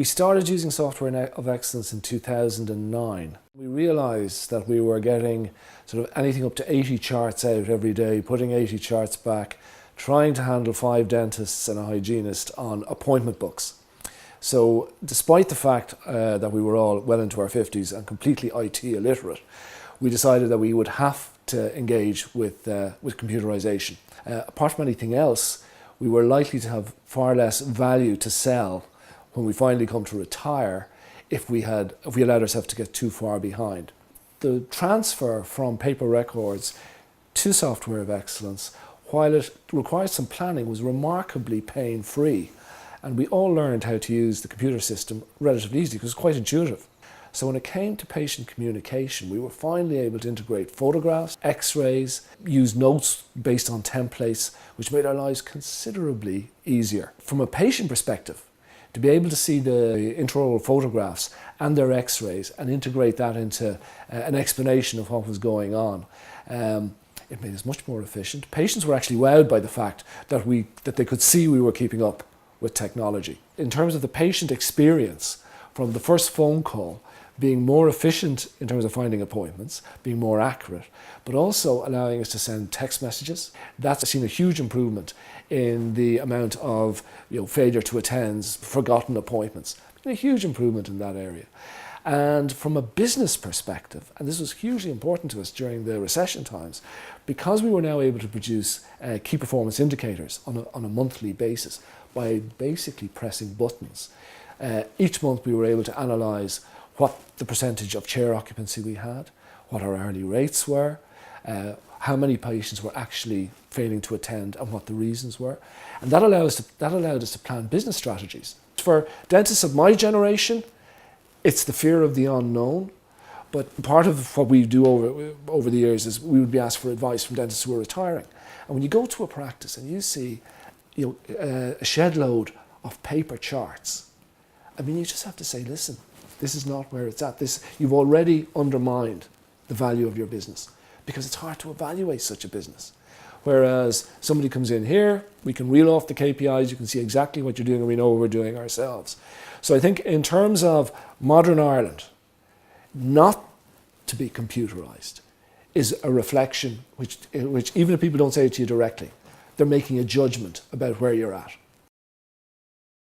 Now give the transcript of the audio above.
We started using software of excellence in 2009. We realised that we were getting sort of anything up to 80 charts out every day, putting 80 charts back, trying to handle 5 dentists and a hygienist on appointment books. So despite the fact that we were all well into our 50s and completely IT illiterate, we decided that we would have to engage with computerisation. Apart from anything else, we were likely to have far less value to sell when we finally come to retire if we allowed ourselves to get too far behind. The transfer from paper records to software of excellence, while it requires some planning, was remarkably pain-free. And we all learned how to use the computer system relatively easily because it's quite intuitive. So when it came to patient communication, we were finally able to integrate photographs, x-rays, use notes based on templates, which made our lives considerably easier. From a patient perspective, to be able to see the intraoral photographs and their x-rays and integrate that into an explanation of what was going on, it made us much more efficient. Patients were actually wowed by the fact that they could see we were keeping up with technology. In terms of the patient experience, from the first phone call, being more efficient in terms of finding appointments, being more accurate, but also allowing us to send text messages. That's seen a huge improvement in the amount of failure to attends, forgotten appointments. A huge improvement in that area. And from a business perspective, and this was hugely important to us during the recession times, because we were now able to produce key performance indicators on a monthly basis by basically pressing buttons. Each month we were able to analyse what the percentage of chair occupancy we had, what our hourly rates were, how many patients were actually failing to attend and what the reasons were. And that allowed us to plan business strategies. For dentists of my generation, it's the fear of the unknown, but part of what we do over the years is we would be asked for advice from dentists who are retiring. And when you go to a practice and you see a shed load of paper charts, I mean, you just have to say, listen, this is not where it's at. You've already undermined the value of your business because it's hard to evaluate such a business. Whereas somebody comes in here, we can reel off the KPIs, you can see exactly what you're doing and we know what we're doing ourselves. So I think in terms of modern Ireland, not to be computerised is a reflection which even if people don't say it to you directly, they're making a judgment about where you're at.